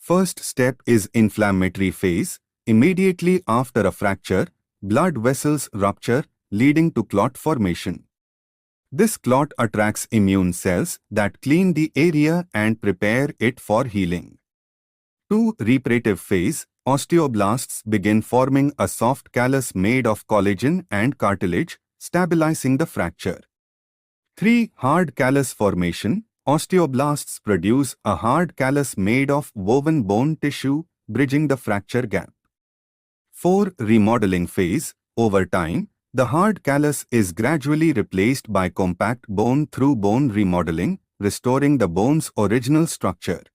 First step is inflammatory phase. Immediately after a fracture, blood vessels rupture, leading to clot formation. This clot attracts immune cells that clean the area and prepare it for healing. 2. Reparative phase. Osteoblasts begin forming a soft callus made of collagen and cartilage, stabilizing the fracture. 3. Hard callus formation. Osteoblasts produce a hard callus made of woven bone tissue, bridging the fracture gap. 4. Remodeling phase. Over time, the hard callus is gradually replaced by compact bone through bone remodeling, restoring the bone's original structure.